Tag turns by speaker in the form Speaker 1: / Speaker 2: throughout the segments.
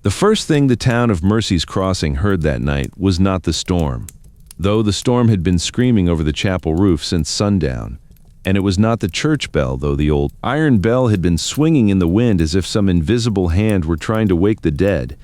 Speaker 1: The first thing the town of Mercy's Crossing heard that night was not the storm, though the storm had been screaming over the chapel roof since sundown. And it was not the church bell, though the old iron bell had been swinging in the wind as if some invisible hand were trying to wake the dead.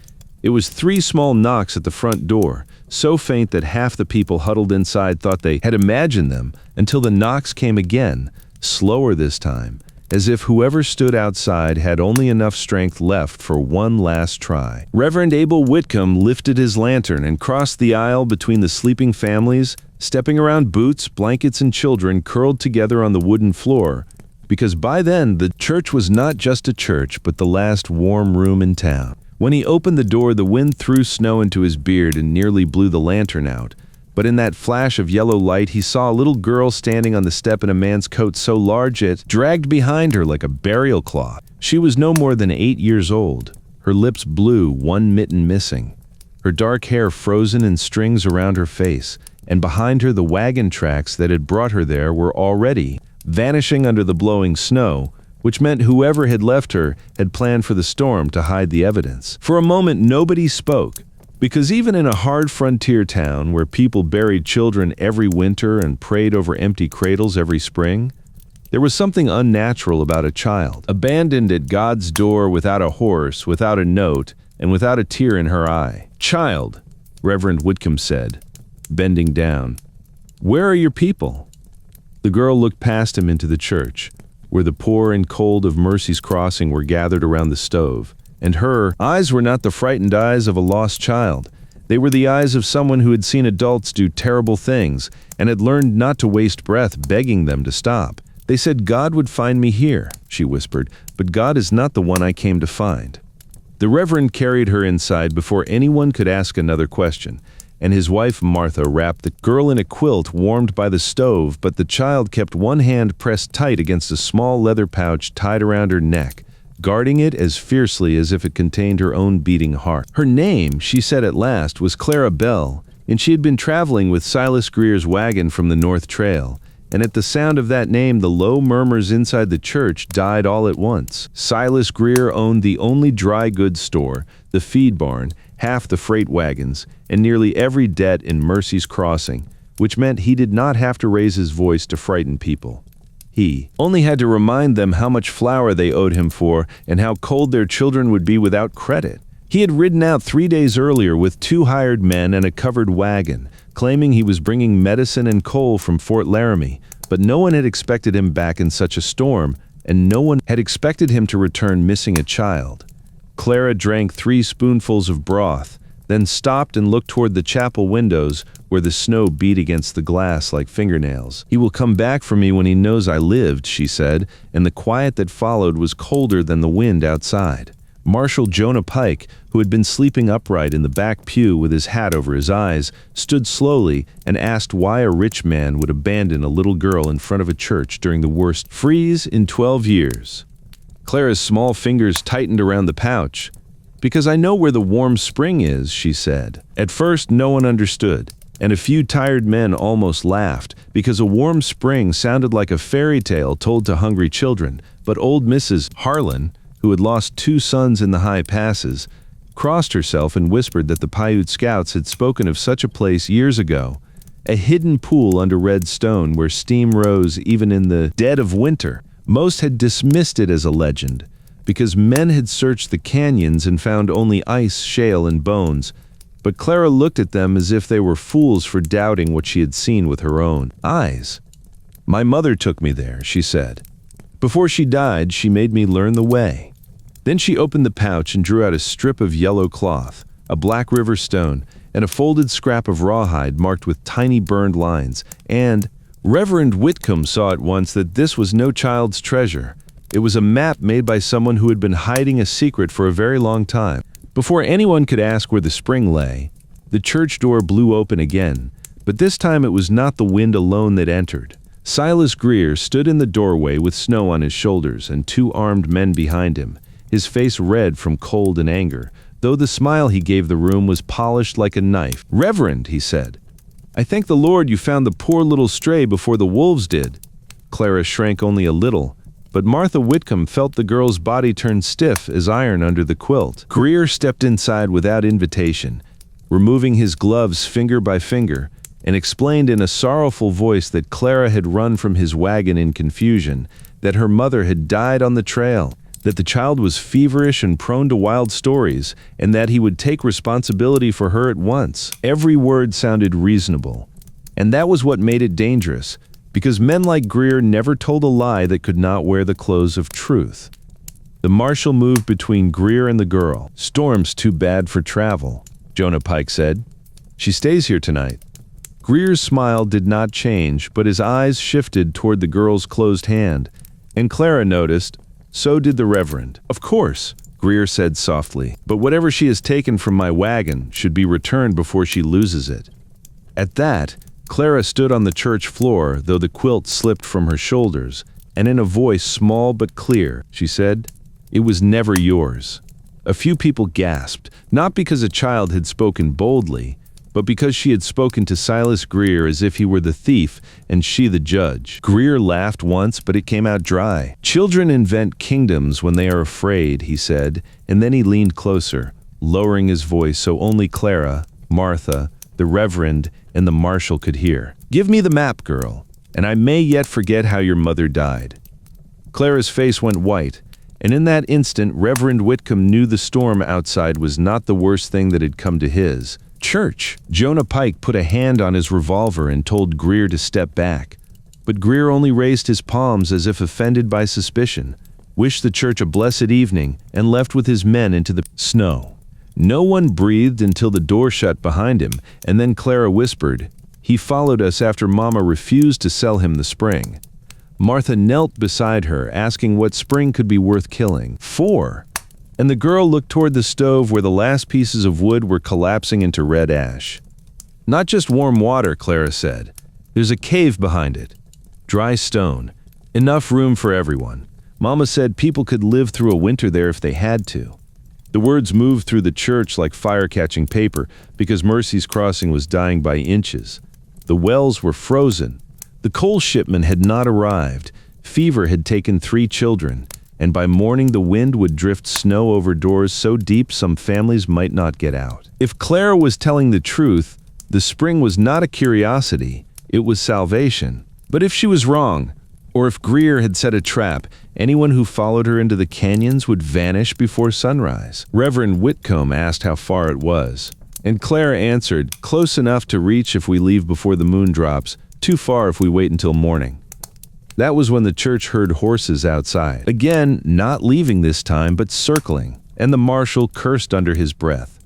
Speaker 1: It was 3 small knocks at the front door, so faint that half the people huddled inside thought they had imagined them, until the knocks came again, slower this time, as if whoever stood outside had only enough strength left for one last try. Reverend Abel Whitcomb lifted his lantern and crossed the aisle between the sleeping families, stepping around boots, blankets, and children curled together on the wooden floor, because by then the church was not just a church but the last warm room in town. When he opened the door, the wind threw snow into his beard and nearly blew the lantern out. But in that flash of yellow light, he saw a little girl standing on the step in a man's coat so large it dragged behind her like a burial cloth. She was no more than 8 years old, her lips blue, one mitten missing, her dark hair frozen in strings around her face, and behind her the wagon tracks that had brought her there were already vanishing under the blowing snow, which meant whoever had left her had planned for the storm to hide the evidence. For a moment nobody spoke, because even in a hard frontier town where people buried children every winter and prayed over empty cradles every spring, there was something unnatural about a child, abandoned at God's door without a horse, without a note, and without a tear in her eye. "Child," Reverend Whitcomb said, bending down, "where are your people?" The girl looked past him into the church, where the poor and cold of Mercy's Crossing were gathered around the stove, and her eyes were not the frightened eyes of a lost child. They were the eyes of someone who had seen adults do terrible things and had learned not to waste breath begging them to stop. "They said God would find me here," she whispered, "but God is not the one I came to find." The Reverend carried her inside before anyone could ask another question, and his wife Martha wrapped the girl in a quilt warmed by the stove, but the child kept one hand pressed tight against a small leather pouch tied around her neck, guarding it as fiercely as if it contained her own beating heart. Her name, she said at last, was Clara Bell, and she had been traveling with Silas Greer's wagon from the North Trail, and at the sound of that name the low murmurs inside the church died all at once. Silas Greer owned the only dry goods store, the feed barn, half the freight wagons, and nearly every debt in Mercy's Crossing, which meant he did not have to raise his voice to frighten people. He only had to remind them how much flour they owed him for and how cold their children would be without credit. He had ridden out 3 days earlier with 2 hired men and a covered wagon, claiming he was bringing medicine and coal from Fort Laramie, but no one had expected him back in such a storm, and no one had expected him to return missing a child. Clara drank 3 spoonfuls of broth, then stopped and looked toward the chapel windows where the snow beat against the glass like fingernails. "He will come back for me when he knows I lived," she said, and the quiet that followed was colder than the wind outside. Marshal Jonah Pike, who had been sleeping upright in the back pew with his hat over his eyes, stood slowly and asked why a rich man would abandon a little girl in front of a church during the worst freeze in 12 years. Clara's small fingers tightened around the pouch. "Because I know where the warm spring is," she said. At first no one understood, and a few tired men almost laughed, because a warm spring sounded like a fairy tale told to hungry children. But old Mrs. Harlan, who had lost 2 sons in the high passes, crossed herself and whispered that the Paiute scouts had spoken of such a place years ago, a hidden pool under red stone where steam rose even in the dead of winter. Most had dismissed it as a legend, because men had searched the canyons and found only ice, shale, and bones, but Clara looked at them as if they were fools for doubting what she had seen with her own eyes. "My mother took me there," she said. "Before she died, she made me learn the way." Then she opened the pouch and drew out a strip of yellow cloth, a Black River stone, and a folded scrap of rawhide marked with tiny burned lines, and Reverend Whitcomb saw at once that this was no child's treasure. It was a map made by someone who had been hiding a secret for a very long time. Before anyone could ask where the spring lay, the church door blew open again, but this time it was not the wind alone that entered. Silas Greer stood in the doorway with snow on his shoulders and 2 armed men behind him, his face red from cold and anger, though the smile he gave the room was polished like a knife. "Reverend," he said, "I thank the Lord you found the poor little stray before the wolves did." Clara shrank only a little, but Martha Whitcomb felt the girl's body turn stiff as iron under the quilt. Greer stepped inside without invitation, removing his gloves finger by finger, and explained in a sorrowful voice that Clara had run from his wagon in confusion, that her mother had died on the trail, that the child was feverish and prone to wild stories, and that he would take responsibility for her at once. Every word sounded reasonable, and that was what made it dangerous, because men like Greer never told a lie that could not wear the clothes of truth. The marshal moved between Greer and the girl. "Storm's too bad for travel," Jonah Pike said. "She stays here tonight." Greer's smile did not change, but his eyes shifted toward the girl's closed hand, and Clara noticed, so did the Reverend. "Of course," Greer said softly, "but whatever she has taken from my wagon should be returned before she loses it." At that, Clara stood on the church floor, though the quilt slipped from her shoulders, and in a voice small but clear, she said, "It was never yours." A few people gasped, not because a child had spoken boldly, but because she had spoken to Silas Greer as if he were the thief and she the judge. Greer laughed once, but it came out dry. "Children invent kingdoms when they are afraid," he said, and then he leaned closer, lowering his voice so only Clara, Martha, the Reverend, and the marshal could hear. "Give me the map, girl, and I may yet forget how your mother died." Clara's face went white, and in that instant Reverend Whitcomb knew the storm outside was not the worst thing that had come to his church. Jonah Pike put a hand on his revolver and told Greer to step back, but Greer only raised his palms as if offended by suspicion, wished the church a blessed evening, and left with his men into the snow. No one breathed until the door shut behind him, and then Clara whispered, "He followed us after Mama refused to sell him the spring." Martha knelt beside her, asking what spring could be worth killing. "4." And the girl looked toward the stove where the last pieces of wood were collapsing into red ash. "Not just warm water," Clara said. "There's a cave behind it. Dry stone. Enough room for everyone. Mama said people could live through a winter there if they had to." The words moved through the church like fire-catching paper because Mercy's Crossing was dying by inches. The wells were frozen. The coal shipment had not arrived. Fever had taken 3 children, and by morning the wind would drift snow over doors so deep some families might not get out. If Clara was telling the truth, the spring was not a curiosity, it was salvation. But if she was wrong, or if Greer had set a trap, anyone who followed her into the canyons would vanish before sunrise. Reverend Whitcomb asked how far it was, and Clara answered, "Close enough to reach if we leave before the moon drops, too far if we wait until morning." That was when the church heard horses outside. Again, not leaving this time, but circling, and the marshal cursed under his breath.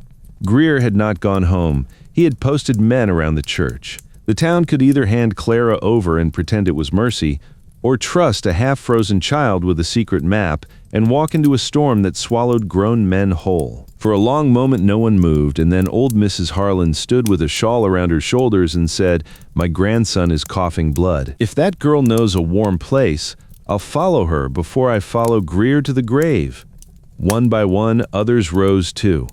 Speaker 1: Greer had not gone home. He had posted men around the church. The town could either hand Clara over and pretend it was Mercy, or trust a half-frozen child with a secret map and walk into a storm that swallowed grown men whole. For a long moment no one moved, and then old Mrs. Harlan stood with a shawl around her shoulders and said, "My grandson is coughing blood. If that girl knows a warm place, I'll follow her before I follow Greer to the grave." One by one, others rose too.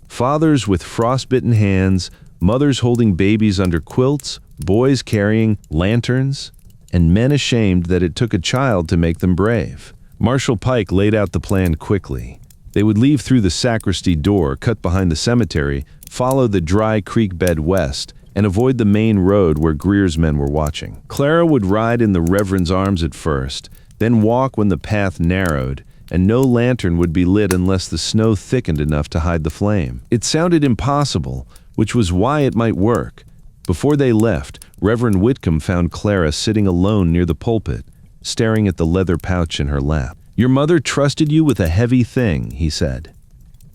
Speaker 1: Fathers with frostbitten hands, mothers holding babies under quilts, boys carrying lanterns, and men ashamed that it took a child to make them brave. Marshal Pike laid out the plan quickly. They would leave through the sacristy door, cut behind the cemetery, follow the dry creek bed west, and avoid the main road where Greer's men were watching. Clara would ride in the Reverend's arms at first, then walk when the path narrowed, and no lantern would be lit unless the snow thickened enough to hide the flame. It sounded impossible, which was why it might work. Before they left, Reverend Whitcomb found Clara sitting alone near the pulpit, staring at the leather pouch in her lap. "Your mother trusted you with a heavy thing," he said.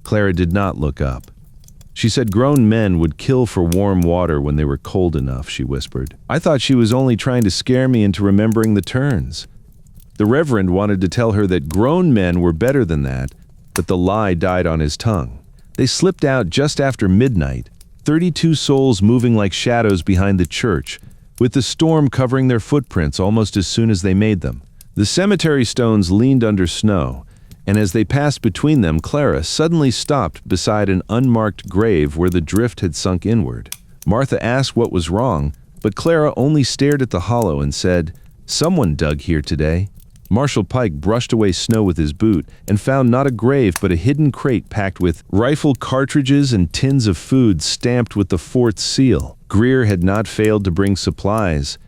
Speaker 1: Clara did not look up. "She said grown men would kill for warm water when they were cold enough," she whispered. "I thought she was only trying to scare me into remembering the turns." The Reverend wanted to tell her that grown men were better than that, but the lie died on his tongue. They slipped out just after midnight, 32 souls moving like shadows behind the church, with the storm covering their footprints almost as soon as they made them. The cemetery stones leaned under snow, and as they passed between them, Clara suddenly stopped beside an unmarked grave where the drift had sunk inward. Martha asked what was wrong, but Clara only stared at the hollow and said, "Someone dug here today." Marshal Pike brushed away snow with his boot and found not a grave but a hidden crate packed with rifle cartridges and tins of food stamped with the fort's seal. Greer had not failed to bring supplies.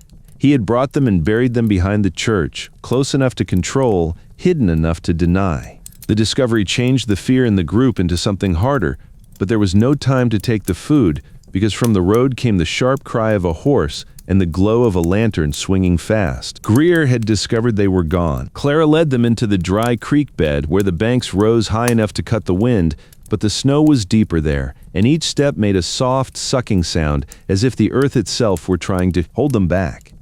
Speaker 1: He had brought them and buried them behind the church, close enough to control, hidden enough to deny. The discovery changed the fear in the group into something harder, but there was no time to take the food, because from the road came the sharp cry of a horse and the glow of a lantern swinging fast. Greer had discovered they were gone. Clara led them into the dry creek bed where the banks rose high enough to cut the wind, but the snow was deeper there, and each step made a soft, sucking sound as if the earth itself were trying to hold them back.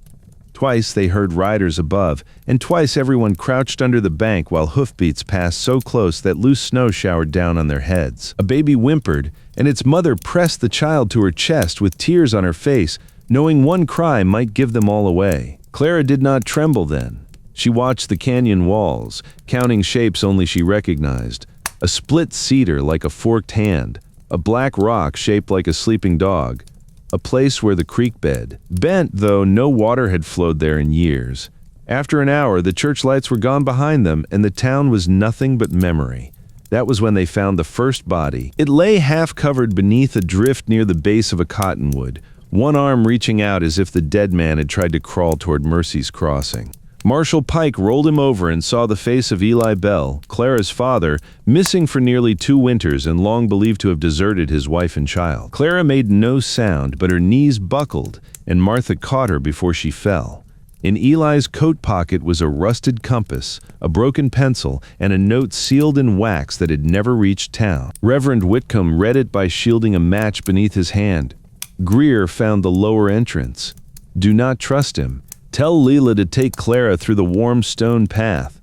Speaker 1: Twice they heard riders above, and twice everyone crouched under the bank while hoofbeats passed so close that loose snow showered down on their heads. A baby whimpered, and its mother pressed the child to her chest with tears on her face, knowing one cry might give them all away. Clara did not tremble then. She watched the canyon walls, counting shapes only she recognized. A split cedar like a forked hand, a black rock shaped like a sleeping dog, a place where the creek bed, bent though no water had flowed there in years. After an hour, the church lights were gone behind them, and the town was nothing but memory. That was when they found the first body. It lay half-covered beneath a drift near the base of a cottonwood, one arm reaching out as if the dead man had tried to crawl toward Mercy's crossing. Marshal Pike rolled him over and saw the face of Eli Bell, Clara's father, missing for nearly 2 winters and long believed to have deserted his wife and child. Clara made no sound, but her knees buckled, and Martha caught her before she fell. In Eli's coat pocket was a rusted compass, a broken pencil, and a note sealed in wax that had never reached town. Reverend Whitcomb read it by shielding a match beneath his hand. Greer found the lower entrance. Do not trust him. Tell Leela to take Clara through the warm stone path.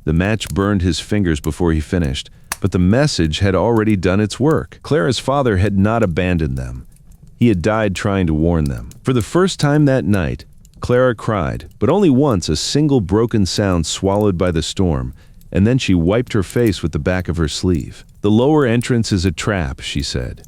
Speaker 1: The match burned his fingers before he finished, but the message had already done its work. Clara's father had not abandoned them. He had died trying to warn them. For the first time that night, Clara cried, but only once, a single broken sound swallowed by the storm, and then she wiped her face with the back of her sleeve. The lower entrance is a trap, she said.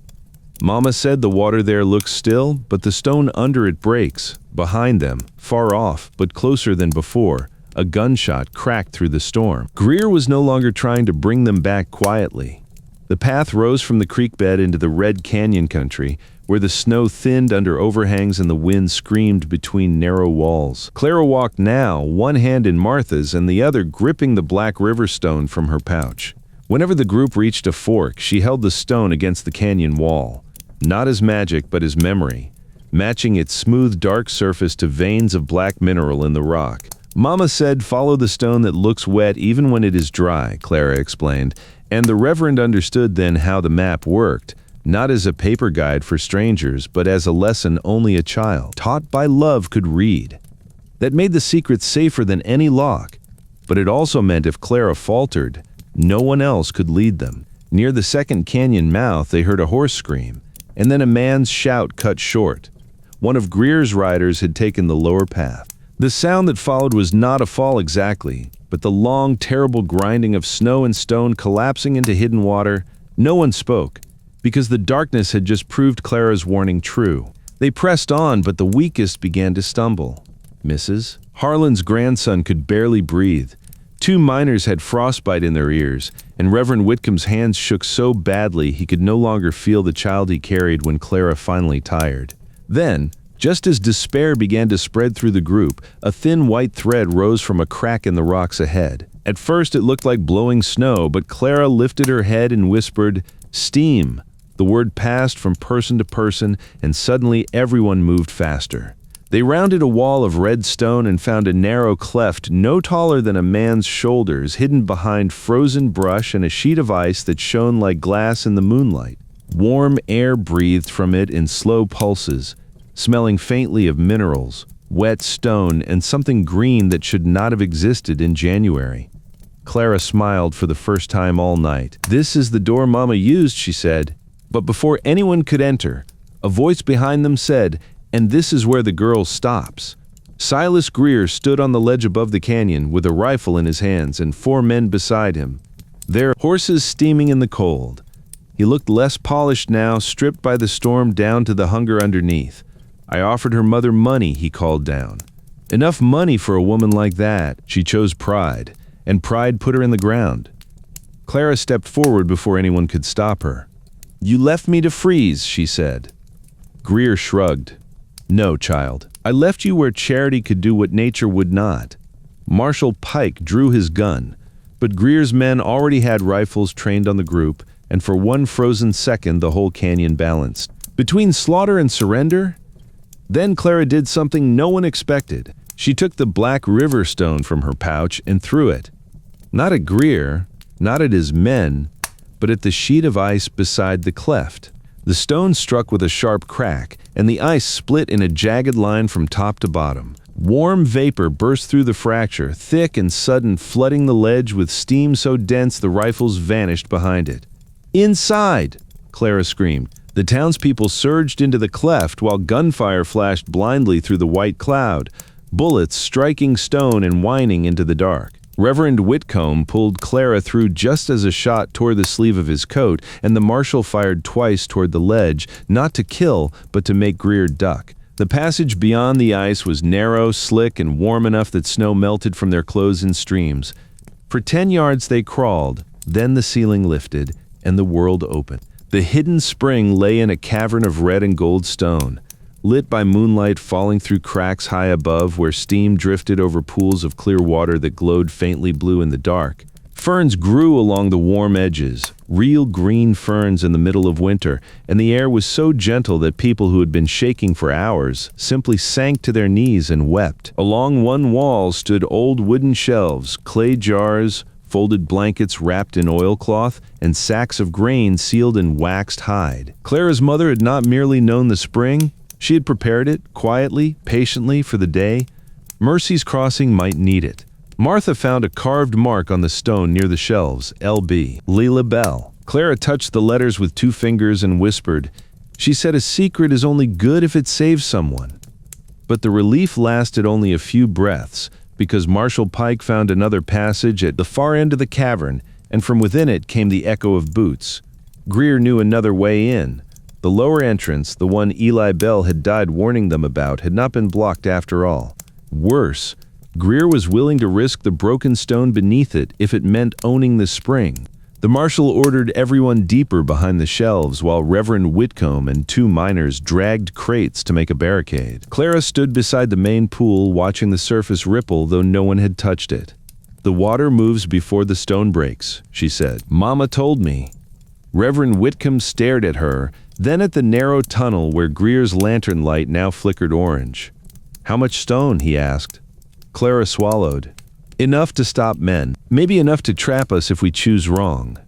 Speaker 1: Mama said the water there looks still, but the stone under it breaks. Behind them, far off, but closer than before, a gunshot cracked through the storm. Greer was no longer trying to bring them back quietly. The path rose from the creek bed into the red canyon country, where the snow thinned under overhangs and the wind screamed between narrow walls. Clara walked now, one hand in Martha's and the other gripping the black river stone from her pouch. Whenever the group reached a fork, she held the stone against the canyon wall. Not as magic, but as memory, matching its smooth, dark surface to veins of black mineral in the rock. Mama said, follow the stone that looks wet even when it is dry, Clara explained, and the Reverend understood then how the map worked, not as a paper guide for strangers, but as a lesson only a child, taught by love, could read. That made the secret safer than any lock, but it also meant if Clara faltered, no one else could lead them. Near the second canyon mouth, they heard a horse scream, and then a man's shout cut short. One of Greer's riders had taken the lower path. The sound that followed was not a fall exactly, but the long, terrible grinding of snow and stone collapsing into hidden water. No one spoke, because the darkness had just proved Clara's warning true. They pressed on, but the weakest began to stumble. Mrs. Harlan's grandson could barely breathe. 2 miners had frostbite in their ears, and Reverend Whitcomb's hands shook so badly he could no longer feel the child he carried when Clara finally tired. Then, just as despair began to spread through the group, a thin white thread rose from a crack in the rocks ahead. At first it looked like blowing snow, but Clara lifted her head and whispered, "Steam." The word passed from person to person, and suddenly everyone moved faster. They rounded a wall of red stone and found a narrow cleft no taller than a man's shoulders, hidden behind frozen brush and a sheet of ice that shone like glass in the moonlight. Warm air breathed from it in slow pulses, smelling faintly of minerals, wet stone, and something green that should not have existed in January. Clara smiled for the first time all night. "This is the door Mama used," she said. But before anyone could enter, a voice behind them said, "And this is where the girl stops." Silas Greer stood on the ledge above the canyon with a rifle in his hands and 4 men beside him, their horses steaming in the cold. He looked less polished now, stripped by the storm down to the hunger underneath. "I offered her mother money," he called down. Enough money for a woman like that. She chose pride, and pride put her in the ground. Clara stepped forward before anyone could stop her. "You left me to freeze," she said. Greer shrugged. "No, child. I left you where charity could do what nature would not." Marshal Pike drew his gun, but Greer's men already had rifles trained on the group, and for one frozen second the whole canyon balanced. Between slaughter and surrender? Then Clara did something no one expected. She took the Black River stone from her pouch and threw it. Not at Greer, not at his men, but at the sheet of ice beside the cleft. The stone struck with a sharp crack, and the ice split in a jagged line from top to bottom. Warm vapor burst through the fracture, thick and sudden, flooding the ledge with steam so dense the rifles vanished behind it. "Inside!" Clara screamed. The townspeople surged into the cleft while gunfire flashed blindly through the white cloud, bullets striking stone and whining into the dark. Reverend Whitcomb pulled Clara through just as a shot tore the sleeve of his coat, and the marshal fired twice toward the ledge, not to kill, but to make Greer duck. The passage beyond the ice was narrow, slick, and warm enough that snow melted from their clothes in streams. For 10 yards they crawled, then the ceiling lifted, and the world opened. The hidden spring lay in a cavern of red and gold stone, lit by moonlight falling through cracks high above where steam drifted over pools of clear water that glowed faintly blue in the dark. Ferns grew along the warm edges, real green ferns in the middle of winter, and the air was so gentle that people who had been shaking for hours simply sank to their knees and wept. Along one wall stood old wooden shelves, clay jars, folded blankets wrapped in oilcloth, and sacks of grain sealed in waxed hide. Clara's mother had not merely known the spring, she had prepared it, quietly, patiently, for the day Mercy's Crossing might need it. Martha found a carved mark on the stone near the shelves, L.B. Lila Bell. Clara touched the letters with 2 fingers and whispered, "She said a secret is only good if it saves someone." But the relief lasted only a few breaths, because Marshal Pike found another passage at the far end of the cavern, and from within it came the echo of boots. Greer knew another way in. The lower entrance, the one Eli Bell had died warning them about, had not been blocked after all. Worse, Greer was willing to risk the broken stone beneath it if it meant owning the spring. The marshal ordered everyone deeper behind the shelves while Reverend Whitcomb and 2 miners dragged crates to make a barricade. Clara stood beside the main pool watching the surface ripple though no one had touched it. "The water moves before the stone breaks," she said. "Mama told me." Reverend Whitcomb stared at her, then at the narrow tunnel where Greer's lantern light now flickered orange. "How much stone?" he asked. Clara swallowed. "Enough to stop men. Maybe enough to trap us if we choose wrong."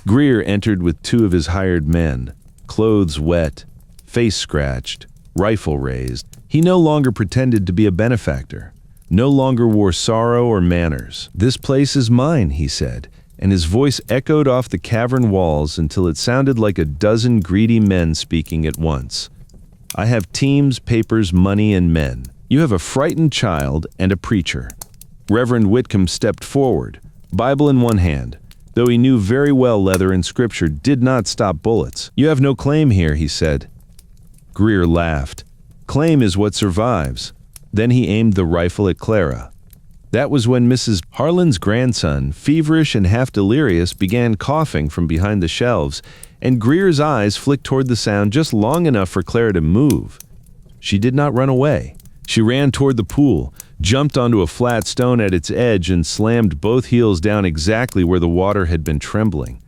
Speaker 1: Greer entered with 2 of his hired men, clothes wet, face scratched, rifle raised. He no longer pretended to be a benefactor, no longer wore sorrow or manners. "This place is mine," he said, and his voice echoed off the cavern walls until it sounded like a dozen greedy men speaking at once. "I have teams, papers, money, and men. You have a frightened child and a preacher." Reverend Whitcomb stepped forward, Bible in one hand, though he knew very well leather and scripture did not stop bullets. "You have no claim here," he said. Greer laughed. "Claim is what survives." Then he aimed the rifle at Clara. That was when Mrs. Harlan's grandson, feverish and half delirious, began coughing from behind the shelves, and Greer's eyes flicked toward the sound just long enough for Clara to move. She did not run away. She ran toward the pool, jumped onto a flat stone at its edge, and slammed both heels down exactly where the water had been trembling.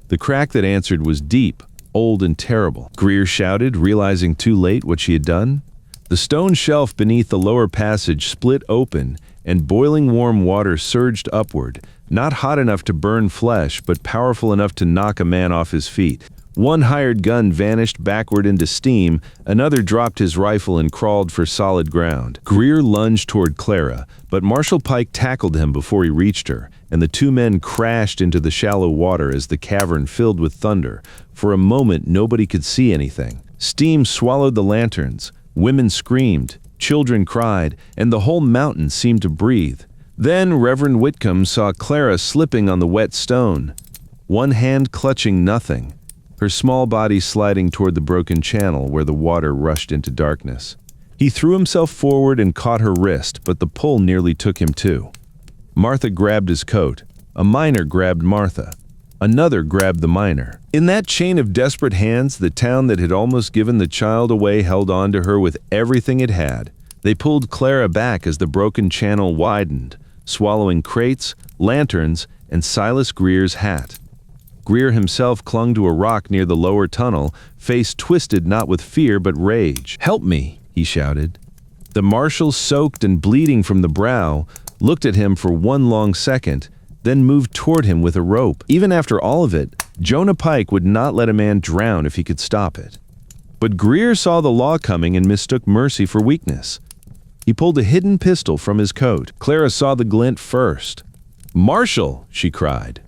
Speaker 1: The crack that answered was deep, old, and terrible. Greer shouted, realizing too late what she had done. The stone shelf beneath the lower passage split open, and boiling warm water surged upward, not hot enough to burn flesh, but powerful enough to knock a man off his feet. One hired gun vanished backward into steam, another dropped his rifle and crawled for solid ground. Greer lunged toward Clara, but Marshal Pike tackled him before he reached her, and the 2 men crashed into the shallow water as the cavern filled with thunder. For a moment nobody could see anything. Steam swallowed the lanterns, women screamed, children cried, and the whole mountain seemed to breathe. Then Reverend Whitcomb saw Clara slipping on the wet stone, one hand clutching nothing, her small body sliding toward the broken channel where the water rushed into darkness. He threw himself forward and caught her wrist, but the pull nearly took him too. Martha grabbed his coat. A miner grabbed Martha. Another grabbed the miner. In that chain of desperate hands, the town that had almost given the child away held on to her with everything it had. They pulled Clara back as the broken channel widened, swallowing crates, lanterns, and Silas Greer's hat. Greer himself clung to a rock near the lower tunnel, face twisted not with fear but rage. "Help me!" he shouted. The marshal, soaked and bleeding from the brow, looked at him for one long second, then moved toward him with a rope. Even after all of it, Jonah Pike would not let a man drown if he could stop it. But Greer saw the law coming and mistook mercy for weakness. He pulled a hidden pistol from his coat. Clara saw the glint first. "Marshal!" she cried.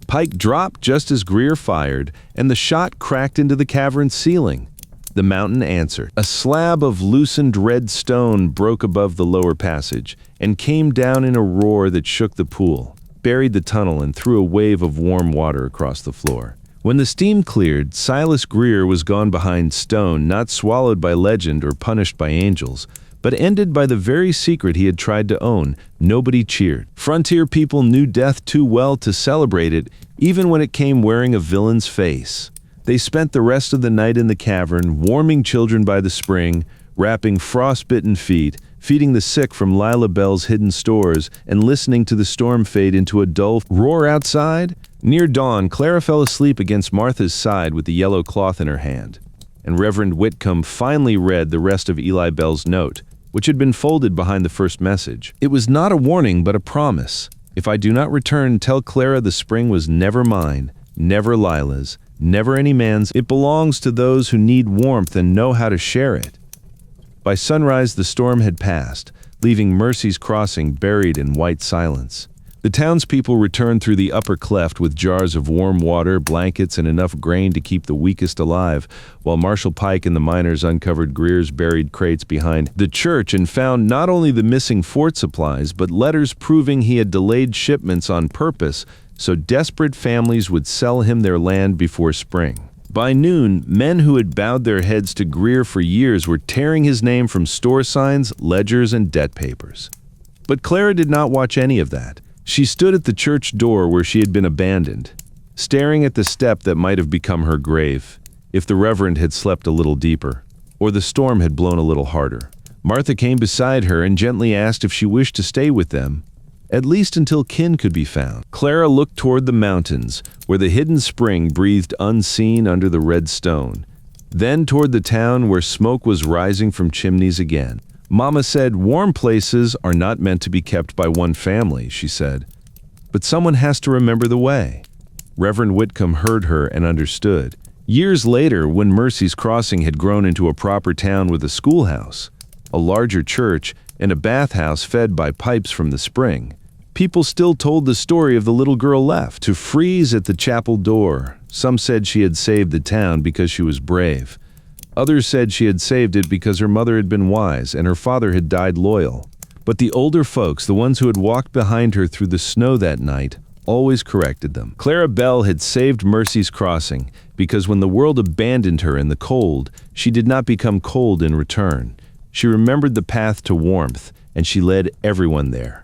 Speaker 1: Pike dropped just as Greer fired, and the shot cracked into the cavern's ceiling. The mountain answered. A slab of loosened red stone broke above the lower passage and came down in a roar that shook the pool, buried the tunnel, and threw a wave of warm water across the floor. When the steam cleared, Silas Greer was gone behind stone, not swallowed by legend or punished by angels, but ended by the very secret he had tried to own. Nobody cheered. Frontier people knew death too well to celebrate it, even when it came wearing a villain's face. They spent the rest of the night in the cavern, warming children by the spring, wrapping frostbitten feet, feeding the sick from Lila Bell's hidden stores, and listening to the storm fade into a dull roar outside. Near dawn, Clara fell asleep against Martha's side with the yellow cloth in her hand, and Reverend Whitcomb finally read the rest of Eli Bell's note, which had been folded behind the first message. It was not a warning, but a promise. "If I do not return, tell Clara the spring was never mine, never Lila's, never any man's. It belongs to those who need warmth and know how to share it." By sunrise, the storm had passed, leaving Mercy's Crossing buried in white silence. The townspeople returned through the upper cleft with jars of warm water, blankets, and enough grain to keep the weakest alive, while Marshal Pike and the miners uncovered Greer's buried crates behind the church and found not only the missing fort supplies, but letters proving he had delayed shipments on purpose so desperate families would sell him their land before spring. By noon, men who had bowed their heads to Greer for years were tearing his name from store signs, ledgers, and debt papers. But Clara did not watch any of that. She stood at the church door where she had been abandoned, staring at the step that might have become her grave, if the Reverend had slept a little deeper, or the storm had blown a little harder. Martha came beside her and gently asked if she wished to stay with them, at least until kin could be found. Clara looked toward the mountains, where the hidden spring breathed unseen under the red stone, then toward the town where smoke was rising from chimneys again. "Mama said warm places are not meant to be kept by one family," she said. "But someone has to remember the way." Reverend Whitcomb heard her and understood. Years later, when Mercy's Crossing had grown into a proper town with a schoolhouse, a larger church, and a bathhouse fed by pipes from the spring, people still told the story of the little girl left to freeze at the chapel door. Some said she had saved the town because she was brave. Others said she had saved it because her mother had been wise and her father had died loyal. But the older folks, the ones who had walked behind her through the snow that night, always corrected them. Clara Bell had saved Mercy's Crossing because when the world abandoned her in the cold, she did not become cold in return. She remembered the path to warmth, and she led everyone there.